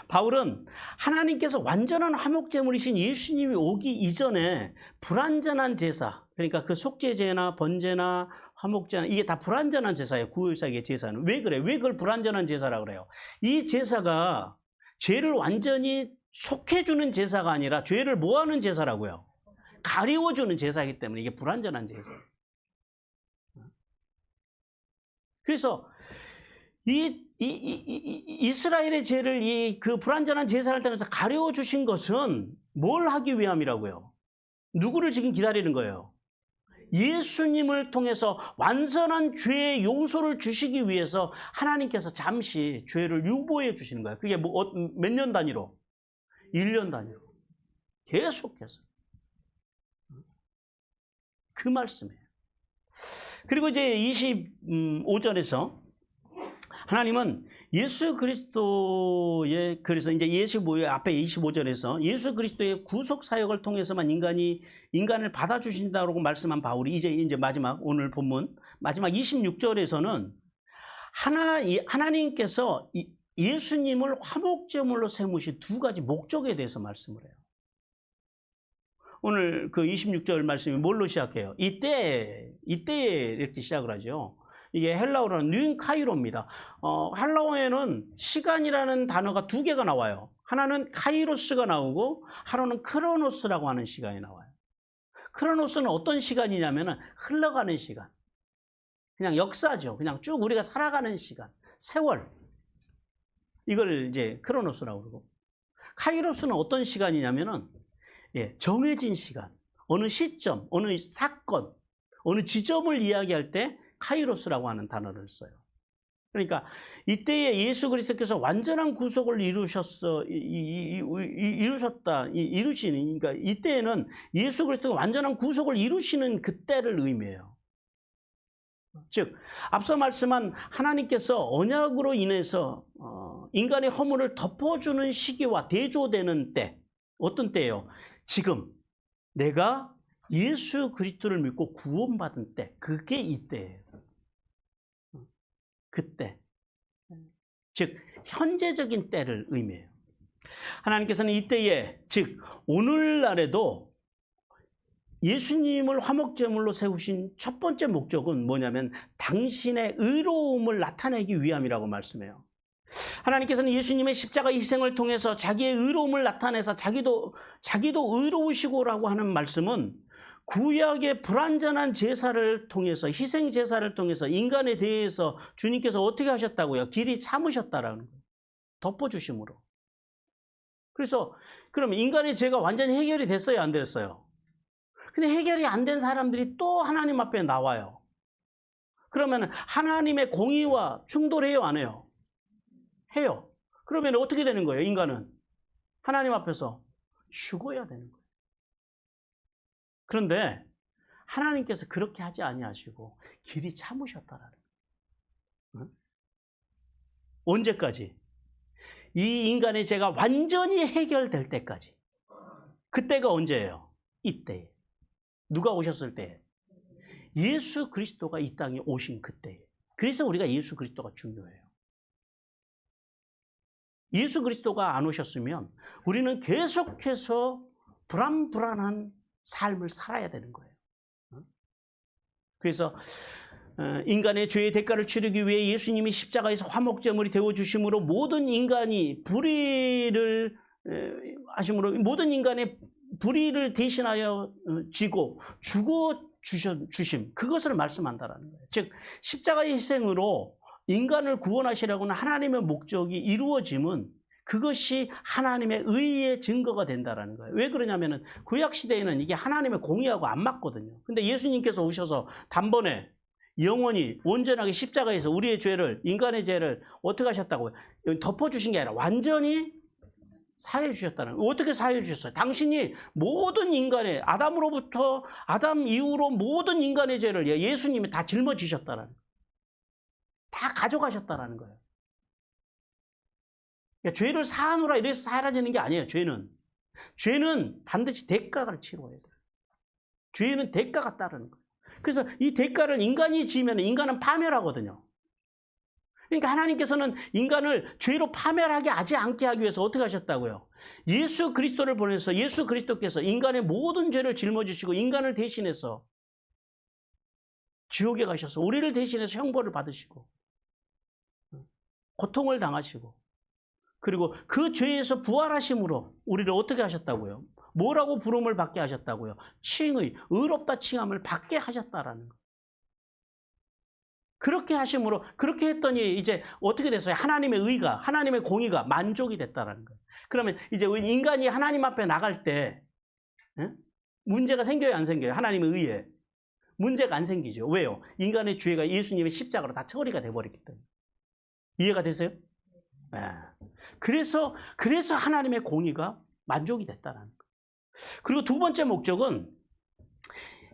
바울은 하나님께서 완전한 화목제물이신 예수님이 오기 이전에 불완전한 제사, 그러니까 그 속죄제나 번제나 화목제나 이게 다 불완전한 제사예요. 구약의 제사는. 왜 그래요? 왜 그걸 불완전한 제사라고 그래요? 이 제사가 죄를 완전히 속해주는 제사가 아니라 죄를 뭐하는 제사라고요? 가리워주는 제사이기 때문에 이게 불완전한 제사예요. 그래서 이스라엘의 죄를 그 불완전한 제사를 통해서 가려워 주신 것은 뭘 하기 위함이라고요? 누구를 지금 기다리는 거예요? 예수님을 통해서 완전한 죄의 용서를 주시기 위해서 하나님께서 잠시 죄를 유보해 주시는 거예요. 그게 몇 년 단위로? 1년 단위로. 계속해서. 그 말씀이에요. 그리고 이제 25절에서 하나님은 예수 그리스도의, 그래서 이제 앞에 25절에서 예수 그리스도의 구속 사역을 통해서만 인간을 받아주신다고 말씀한 바울이 이제 마지막 오늘 본문 마지막 26절에서는 하나님께서 예수님을 화목제물로 세우신 두 가지 목적에 대해서 말씀을 해요. 오늘 그 26절 말씀이 뭘로 시작해요? 이때에 이렇게 시작을 하죠. 이게 헬라어로는 뉴카이로입니다. 헬라어에는 시간이라는 단어가 두 개가 나와요. 하나는 카이로스가 나오고 하나는 크로노스라고 하는 시간이 나와요. 크로노스는 어떤 시간이냐면은 흘러가는 시간. 그냥 역사죠. 그냥 쭉 우리가 살아가는 시간. 세월. 이걸 이제 크로노스라고 그러고. 카이로스는 어떤 시간이냐면은 정해진 시간. 어느 시점, 어느 사건, 어느 지점을 이야기할 때 카이로스라고 하는 단어를 써요. 그러니까 이때에 예수 그리스도께서 완전한 구속을 이루시는, 그러니까 이때에는 예수 그리스도가 완전한 구속을 이루시는 그때를 의미해요. 즉 앞서 말씀한 하나님께서 언약으로 인해서 인간의 허물을 덮어주는 시기와 대조되는 때, 어떤 때예요? 지금 내가 예수 그리스도를 믿고 구원받은 때, 그게 이때예요. 그때. 즉 현재적인 때를 의미해요. 하나님께서는 이때에, 즉 오늘날에도 예수님을 화목제물로 세우신 첫 번째 목적은 뭐냐면 당신의 의로움을 나타내기 위함이라고 말씀해요. 하나님께서는 예수님의 십자가 희생을 통해서 자기의 의로움을 나타내서 자기도 의로우시고라고 하는 말씀은 구약의 불완전한 제사를 통해서, 희생 제사를 통해서 인간에 대해서 주님께서 어떻게 하셨다고요? 길이 참으셨다라는 거예요. 덮어주심으로. 그래서 그러면 인간의 죄가 완전히 해결이 됐어요, 안 됐어요? 근데 해결이 안 된 사람들이 또 하나님 앞에 나와요. 그러면 하나님의 공의와 충돌해요, 안 해요? 해요. 그러면 어떻게 되는 거예요, 인간은? 하나님 앞에서 죽어야 되는 거예요. 그런데 하나님께서 그렇게 하지 아니하시고 길이 참으셨다라는 거예요. 응? 언제까지? 이 인간의 죄가 완전히 해결될 때까지. 그때가 언제예요? 이때. 누가 오셨을 때? 예수 그리스도가 이 땅에 오신 그때. 그래서 우리가 예수 그리스도가 중요해요. 예수 그리스도가 안 오셨으면 우리는 계속해서 불안불안한 삶을 살아야 되는 거예요. 그래서 인간의 죄의 대가를 치르기 위해 예수님이 십자가에서 화목제물이 되어주심으로 모든 인간이 불의를 하심으로 모든 인간의 불의를 대신하여 지고 죽어 주심, 그것을 말씀한다라는 거예요. 즉 십자가의 희생으로 인간을 구원하시라고는 하나님의 목적이 이루어짐은 그것이 하나님의 의의 증거가 된다는 거예요. 왜 그러냐면은 구약시대에는 이게 하나님의 공의하고 안 맞거든요. 근데 예수님께서 오셔서 단번에 영원히 온전하게 십자가에서 우리의 죄를, 인간의 죄를 어떻게 하셨다고요? 덮어주신 게 아니라 완전히 사해 주셨다는 거예요. 어떻게 사해 주셨어요? 당신이 모든 인간의, 아담 이후로 모든 인간의 죄를 예수님이 다 짊어지셨다는 거예요. 다 가져가셨다는 거예요. 그러니까 죄를 사하노라 이래서 사라지는 게 아니에요. 죄는 반드시 대가를 치러야 돼요. 죄는 대가가 따르는 거예요. 그래서 이 대가를 인간이 지으면 인간은 파멸하거든요. 그러니까 하나님께서는 인간을 죄로 파멸하게 하지 않게 하기 위해서 어떻게 하셨다고요? 예수 그리스도를 보내서 예수 그리스도께서 인간의 모든 죄를 짊어지시고 인간을 대신해서 지옥에 가셔서 우리를 대신해서 형벌을 받으시고 고통을 당하시고 그리고 그 죄에서 부활하심으로 우리를 어떻게 하셨다고요? 뭐라고 부름을 받게 하셨다고요? 칭의, 의롭다 칭함을 받게 하셨다라는 거예요. 그렇게 하심으로, 그렇게 했더니 이제 어떻게 됐어요? 하나님의 의가, 하나님의 공의가 만족이 됐다라는 거예요. 그러면 이제 인간이 하나님 앞에 나갈 때 문제가 생겨요, 안 생겨요? 하나님의 의에. 문제가 안 생기죠. 왜요? 인간의 죄가 예수님의 십자가로 다 처리가 돼버렸기 때문에. 이해가 되세요? 네. 그래서 하나님의 공의가 만족이 됐다는 거예요. 그리고 두 번째 목적은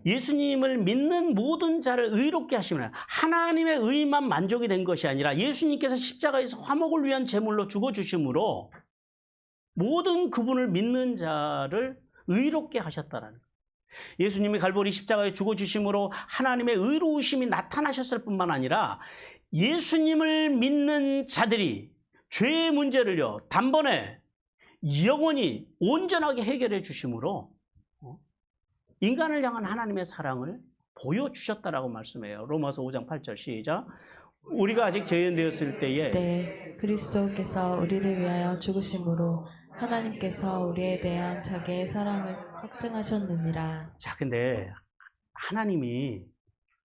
예수님을 믿는 모든 자를 의롭게 하시면 하나님의 의만 만족이 된 것이 아니라 예수님께서 십자가에서 화목을 위한 제물로 죽어주심으로 모든 그분을 믿는 자를 의롭게 하셨다는 거예요. 예수님이 갈보리 십자가에 죽어주심으로 하나님의 의로우심이 나타나셨을 뿐만 아니라 예수님을 믿는 자들이 죄의 문제를요 단번에 영원히 온전하게 해결해 주심으로 인간을 향한 하나님의 사랑을 보여주셨다라고 말씀해요. 로마서 5장 8절 시작. 우리가 아직 죄인 되었을 때에 그리스도께서 우리를 위하여 죽으심으로 하나님께서 우리에 대한 자기의 사랑을 확증하셨느니라. 자, 근데 하나님이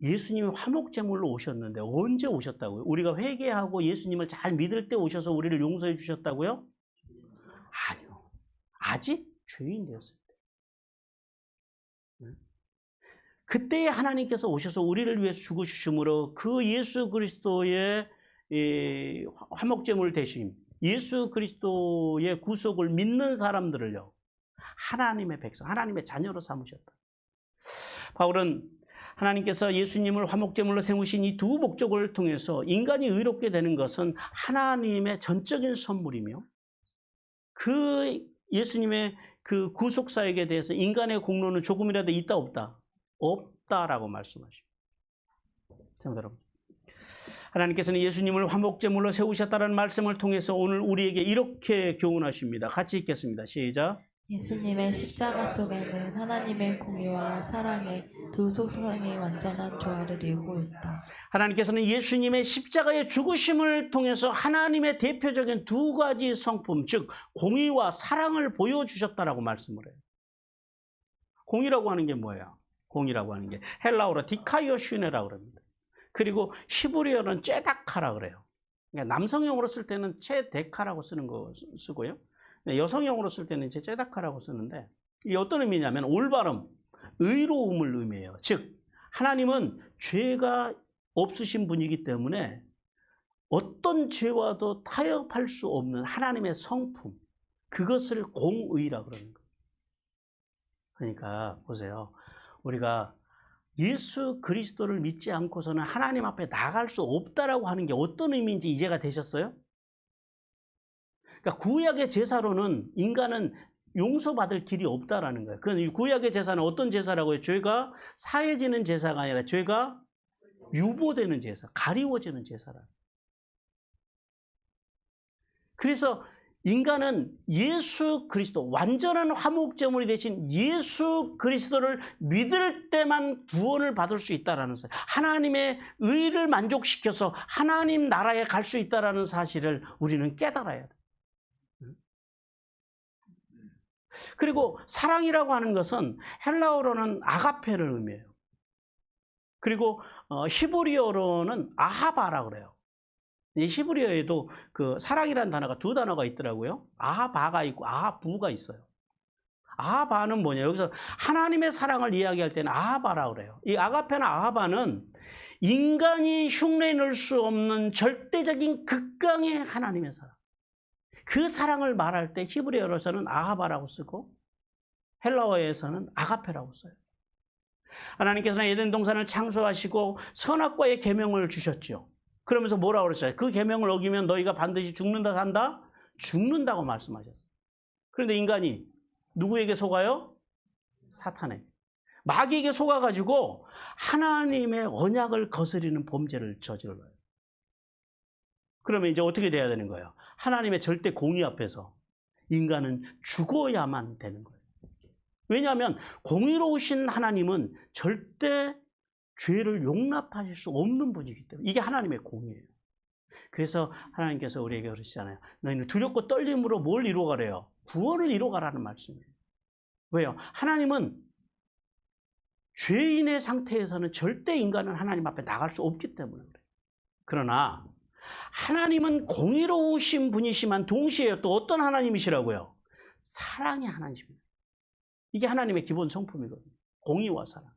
예수님이 화목제물로 오셨는데 언제 오셨다고요? 우리가 회개하고 예수님을 잘 믿을 때 오셔서 우리를 용서해 주셨다고요? 아니요. 아직 죄인 되었을 때. 그때에 하나님께서 오셔서 우리를 위해서 죽으심으로 그 예수 그리스도의 화목제물 대신 예수 그리스도의 구속을 믿는 사람들을요. 하나님의 백성, 하나님의 자녀로 삼으셨다. 바울은 하나님께서 예수님을 화목제물로 세우신 이 두 목적을 통해서 인간이 의롭게 되는 것은 하나님의 전적인 선물이며 그 예수님의 그 구속사역에 대해서 인간의 공로는 조금이라도 있다 없다? 없다라고 말씀하십니다. 자, 여러분. 하나님께서는 예수님을 화목제물로 세우셨다는 말씀을 통해서 오늘 우리에게 이렇게 교훈하십니다. 같이 읽겠습니다. 시작. 예수님의 십자가 속에는 하나님의 공의와 사랑의 두 속성이 완전한 조화를 이루고 있다. 하나님께서는 예수님의 십자가의 죽으심을 통해서 하나님의 대표적인 두 가지 성품, 즉 공의와 사랑을 보여주셨다라고 말씀을 해요. 공의라고 하는 게 뭐예요? 공의라고 하는 게 헬라어로 디카이오슈네라고 합니다. 그리고 히브리어는 째다카라고 그래요. 그러니까 남성용으로 쓸 때는 체데카라고 쓰고요. 여성용으로 쓸 때는 이제 째다카라고 쓰는데, 이게 어떤 의미냐면 올바름, 의로움을 의미해요. 즉 하나님은 죄가 없으신 분이기 때문에 어떤 죄와도 타협할 수 없는 하나님의 성품, 그것을 공의라고 그러는 거예요. 그러니까 보세요. 우리가 예수 그리스도를 믿지 않고서는 하나님 앞에 나갈 수 없다라고 하는 게 어떤 의미인지 이해가 되셨어요? 그러니까 구약의 제사로는 인간은 용서받을 길이 없다라는 거예요. 그 구약의 제사는 어떤 제사라고요? 죄가 사해지는 제사가 아니라 죄가 유보되는 제사, 가리워지는 제사라. 그래서 인간은 예수 그리스도, 완전한 화목제물이 되신 예수 그리스도를 믿을 때만 구원을 받을 수 있다는 사실, 하나님의 의를 만족시켜서 하나님 나라에 갈 수 있다는 사실을 우리는 깨달아야 돼. 그리고 사랑이라고 하는 것은 헬라어로는 아가페를 의미해요. 그리고 히브리어로는 아하바라고 그래요. 이 히브리어에도 그 사랑이라는 단어가 두 단어가 있더라고요. 아하바가 있고 아하부가 있어요. 아하바는 뭐냐? 여기서 하나님의 사랑을 이야기할 때는 아하바라고 그래요. 이 아가페나 아하바는 인간이 흉내 낼 수 없는 절대적인 극강의 하나님의 사랑. 그 사랑을 말할 때 히브리어로서는 아하바라고 쓰고 헬라어에서는 아가페라고 써요. 하나님께서는 에덴 동산을 창조하시고 선악과의 계명을 주셨죠. 그러면서 뭐라고 그랬어요? 그 계명을 어기면 너희가 반드시 죽는다 산다? 죽는다고 말씀하셨어요. 그런데 인간이 누구에게 속아요? 사탄에게. 마귀에게 속아가지고 하나님의 언약을 거스리는 범죄를 저질러요. 그러면 이제 어떻게 돼야 되는 거예요? 하나님의 절대 공의 앞에서 인간은 죽어야만 되는 거예요. 왜냐하면 공의로우신 하나님은 절대 죄를 용납하실 수 없는 분이기 때문에 이게 하나님의 공의예요. 그래서 하나님께서 우리에게 그러시잖아요. 너희는 두렵고 떨림으로 뭘 이루어가래요? 구원을 이루어가라는 말씀이에요. 왜요? 하나님은 죄인의 상태에서는 절대 인간은 하나님 앞에 나갈 수 없기 때문에 그래요. 그러나 하나님은 공의로우신 분이시만 동시에 또 어떤 하나님이시라고요? 사랑의 하나님입니다. 이게 하나님의 기본 성품이거든요. 공의와 사랑.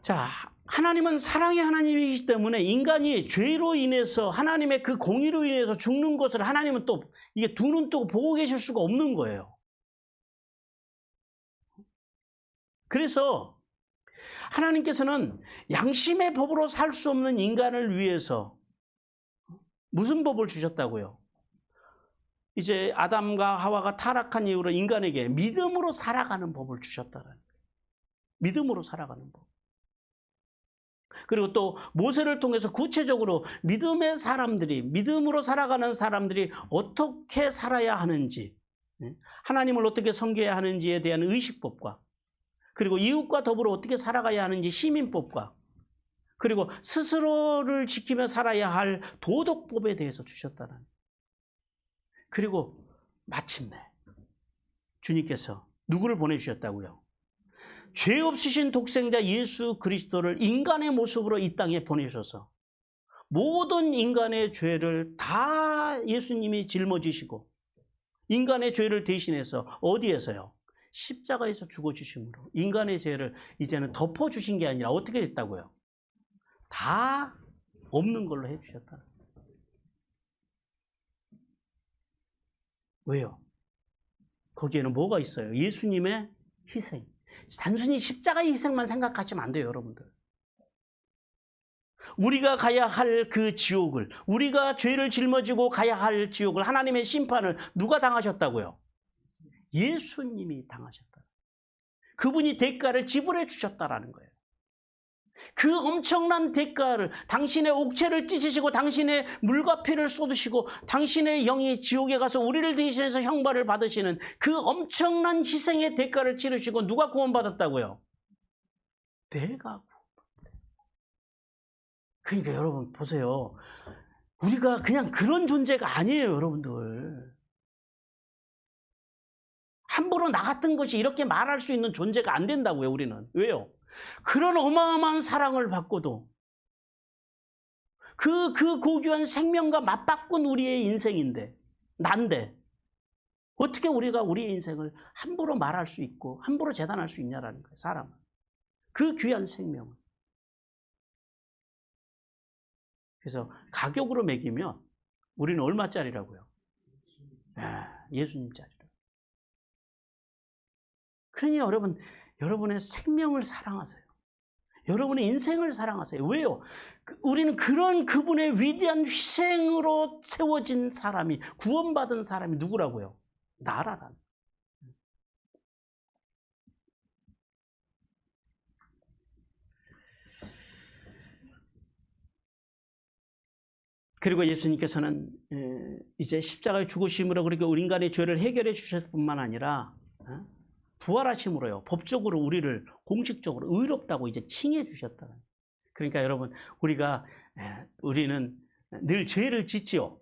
자, 하나님은 사랑의 하나님이기 때문에 인간이 죄로 인해서 하나님의 그 공의로 인해서 죽는 것을 하나님은 또 이게 두 눈 뜨고 보고 계실 수가 없는 거예요. 그래서 하나님께서는 양심의 법으로 살 수 없는 인간을 위해서 무슨 법을 주셨다고요? 이제 아담과 하와가 타락한 이후로 인간에게 믿음으로 살아가는 법을 주셨다는 거예요. 믿음으로 살아가는 법. 그리고 또 모세를 통해서 구체적으로 믿음의 사람들이, 믿음으로 살아가는 사람들이 어떻게 살아야 하는지, 하나님을 어떻게 섬겨야 하는지에 대한 의식법과, 그리고 이웃과 더불어 어떻게 살아가야 하는지 시민법과, 그리고 스스로를 지키며 살아야 할 도덕법에 대해서 주셨다는 거예요. 그리고 마침내 주님께서 누구를 보내주셨다고요? 죄 없으신 독생자 예수 그리스도를 인간의 모습으로 이 땅에 보내셔서 모든 인간의 죄를 다 예수님이 짊어지시고 인간의 죄를 대신해서 어디에서요? 십자가에서 죽어주심으로 인간의 죄를 이제는 덮어주신 게 아니라 어떻게 됐다고요? 다 없는 걸로 해주셨다. 왜요? 거기에는 뭐가 있어요? 예수님의 희생. 단순히 십자가의 희생만 생각하시면 안 돼요, 여러분들. 우리가 가야 할 그 지옥을, 우리가 죄를 짊어지고 가야 할 지옥을, 하나님의 심판을 누가 당하셨다고요? 예수님이 당하셨다. 그분이 대가를 지불해 주셨다라는 거예요. 그 엄청난 대가를 당신의 옥체를 찢으시고 당신의 물과 피를 쏟으시고 당신의 영이 지옥에 가서 우리를 대신해서 형벌을 받으시는 그 엄청난 희생의 대가를 치르시고 누가 구원받았다고요? 내가 구원받았다. 그러니까 여러분 보세요. 우리가 그냥 그런 존재가 아니에요, 여러분들. 함부로 나 같은 것이 이렇게 말할 수 있는 존재가 안 된다고요, 우리는. 왜요? 그런 어마어마한 사랑을 받고도 그 고귀한 생명과 맞바꾼 우리의 인생인데, 난데, 어떻게 우리가 우리의 인생을 함부로 말할 수 있고, 함부로 재단할 수 있냐라는 거예요, 사람은. 그 귀한 생명을. 그래서 가격으로 매기면 우리는 얼마짜리라고요? 예수님짜리로. 그러니 여러분의 생명을 사랑하세요. 여러분의 인생을 사랑하세요. 왜요? 우리는 그런 그분의 위대한 희생으로 세워진 사람이, 구원받은 사람이 누구라고요? 나라라는. 그리고 예수님께서는 이제 십자가의 죽으심으로 그렇게 우리 인간의 죄를 해결해 주셨을 뿐만 아니라 부활하심으로요, 법적으로 우리를 공식적으로 의롭다고 이제 칭해 주셨다. 그러니까 여러분, 우리는 늘 죄를 짓지요.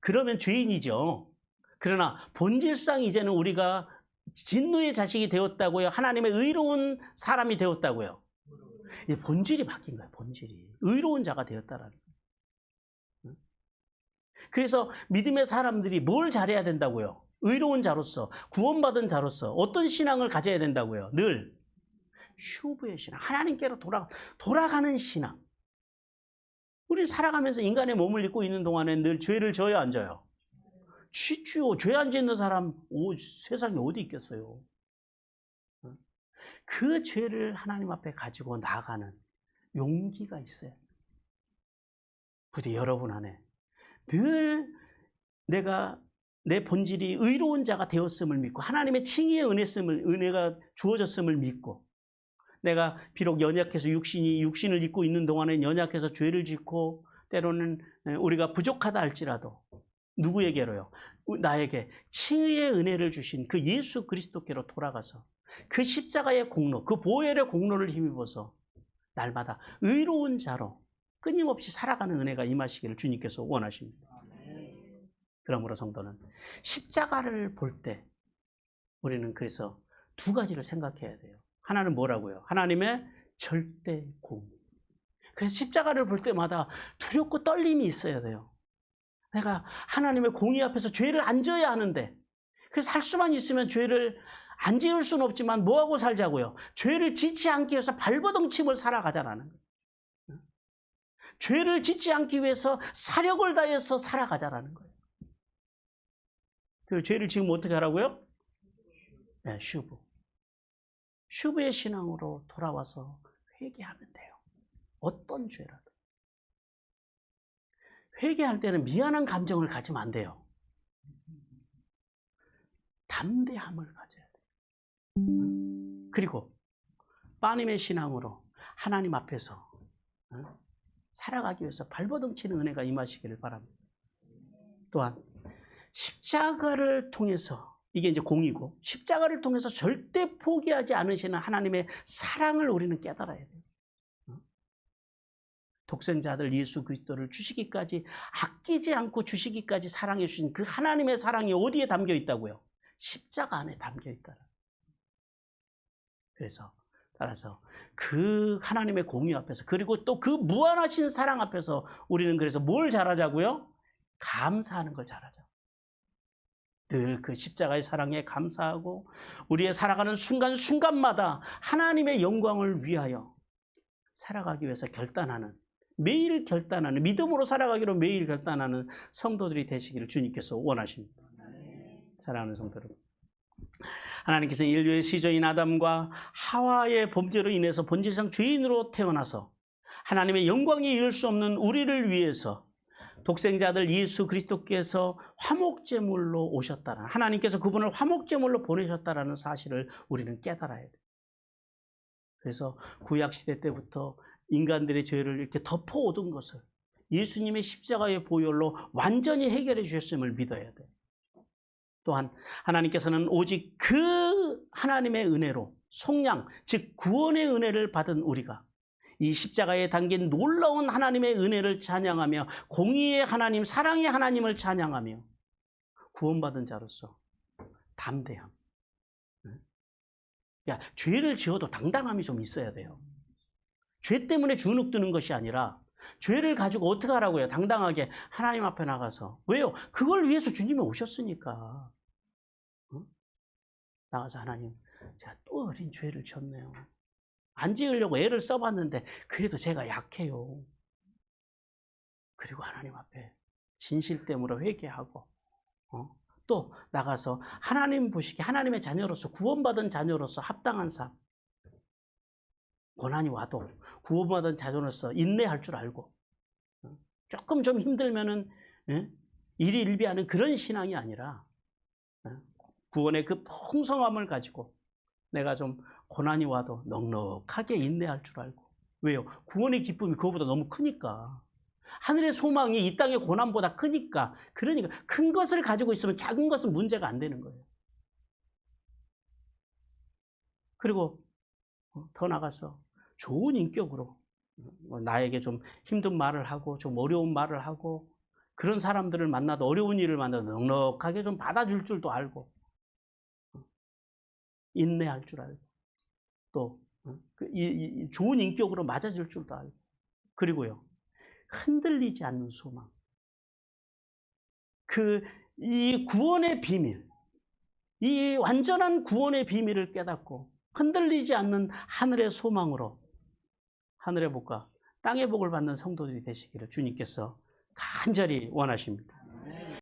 그러면 죄인이죠. 그러나 본질상 이제는 우리가 진노의 자식이 되었다고요? 하나님의 의로운 사람이 되었다고요? 본질이 바뀐 거예요, 본질이. 의로운 자가 되었다라는 거예요. 그래서 믿음의 사람들이 뭘 잘해야 된다고요? 의로운 자로서, 구원받은 자로서 어떤 신앙을 가져야 된다고요? 늘 슈브의 신앙, 하나님께로 돌아가는 신앙. 우리 살아가면서 인간의 몸을 입고 있는 동안에 늘 죄를 져요, 안 져요? 짓죠. 죄 안 짓는 사람 세상에 어디 있겠어요? 그 죄를 하나님 앞에 가지고 나가는 용기가 있어요. 부디 여러분 안에 늘 내가 내 본질이 의로운 자가 되었음을 믿고 하나님의 칭의의 은혜가 주어졌음을 믿고, 내가 비록 연약해서 육신을 입고 있는 동안에 연약해서 죄를 짓고 때로는 우리가 부족하다 할지라도 누구에게로요? 나에게 칭의의 은혜를 주신 그 예수 그리스도께로 돌아가서 그 십자가의 공로, 그 보혈의 공로를 힘입어서 날마다 의로운 자로 끊임없이 살아가는 은혜가 임하시기를 주님께서 원하십니다. 그러므로 성도는 십자가를 볼 때 우리는 그래서 두 가지를 생각해야 돼요. 하나는 뭐라고요? 하나님의 절대 공의. 그래서 십자가를 볼 때마다 두렵고 떨림이 있어야 돼요. 내가 하나님의 공의 앞에서 죄를 안 져야 하는데, 그래서 할 수만 있으면 죄를 안 지을 수는 없지만 뭐하고 살자고요? 죄를 짓지 않기 위해서 발버둥침을 살아가자라는 거예요. 죄를 짓지 않기 위해서 사력을 다해서 살아가자라는 거예요. 그 죄를 지금 어떻게 하라고요? 네, 슈브의 신앙으로 돌아와서 회개하면 돼요. 어떤 죄라도. 회개할 때는 미안한 감정을 가지면 안 돼요. 담대함을 가져야 돼요. 그리고 빠님의 신앙으로 하나님 앞에서 살아가기 위해서 발버둥치는 은혜가 임하시기를 바랍니다. 또한 십자가를 통해서, 이게 이제 공이고, 십자가를 통해서 절대 포기하지 않으시는 하나님의 사랑을 우리는 깨달아야 돼요. 독생자들 예수 그리스도를 주시기까지, 아끼지 않고 주시기까지 사랑해 주신 그 하나님의 사랑이 어디에 담겨 있다고요? 십자가 안에 담겨 있다. 그래서 따라서 그 하나님의 공의 앞에서, 그리고 또 그 무한하신 사랑 앞에서 우리는 그래서 뭘 잘하자고요? 감사하는 걸 잘하자. 늘 그 십자가의 사랑에 감사하고 우리의 살아가는 순간순간마다 하나님의 영광을 위하여 살아가기 위해서 매일 결단하는, 믿음으로 살아가기로 매일 결단하는 성도들이 되시기를 주님께서 원하십니다. 사랑하는 성도 여러분, 하나님께서 인류의 시조인 아담과 하와의 범죄로 인해서 본질상 죄인으로 태어나서 하나님의 영광이 이룰 수 없는 우리를 위해서 독생자들 예수 그리스도께서 화목제물로 오셨다는, 하나님께서 그분을 화목제물로 보내셨다는 사실을 우리는 깨달아야 돼요. 그래서 구약시대 때부터 인간들의 죄를 이렇게 덮어오던 것을 예수님의 십자가의 보혈로 완전히 해결해 주셨음을 믿어야 돼. 또한 하나님께서는 오직 그 하나님의 은혜로 속량, 즉 구원의 은혜를 받은 우리가 이 십자가에 담긴 놀라운 하나님의 은혜를 찬양하며 공의의 하나님, 사랑의 하나님을 찬양하며 구원받은 자로서 담대함. 야, 죄를 지어도 당당함이 좀 있어야 돼요. 죄 때문에 주눅 드는 것이 아니라 죄를 가지고 어떻게 하라고요? 당당하게 하나님 앞에 나가서. 왜요? 그걸 위해서 주님이 오셨으니까. 나가서 하나님, 제가 또 어린 죄를 지었네요. 안 지으려고 애를 써봤는데 그래도 제가 약해요. 그리고 하나님 앞에 진실됨으로 회개하고 또 나가서 하나님 보시기에 하나님의 자녀로서 구원받은 자녀로서 합당한 삶. 고난이 와도 구원받은 자녀로서 인내할 줄 알고 조금 좀 힘들면은 일희일비하는 그런 신앙이 아니라 구원의 그 풍성함을 가지고 내가 좀 고난이 와도 넉넉하게 인내할 줄 알고. 왜요? 구원의 기쁨이 그거보다 너무 크니까. 하늘의 소망이 이 땅의 고난보다 크니까. 그러니까 큰 것을 가지고 있으면 작은 것은 문제가 안 되는 거예요. 그리고 더 나가서 좋은 인격으로 나에게 좀 힘든 말을 하고 좀 어려운 말을 하고 그런 사람들을 만나도 어려운 일을 만나도 넉넉하게 좀 받아줄 줄도 알고 인내할 줄 알고 또 좋은 인격으로 맞아줄 줄도 알고 그리고요 흔들리지 않는 소망. 이 구원의 비밀, 이 완전한 구원의 비밀을 깨닫고 흔들리지 않는 하늘의 소망으로 하늘의 복과 땅의 복을 받는 성도들이 되시기를 주님께서 간절히 원하십니다.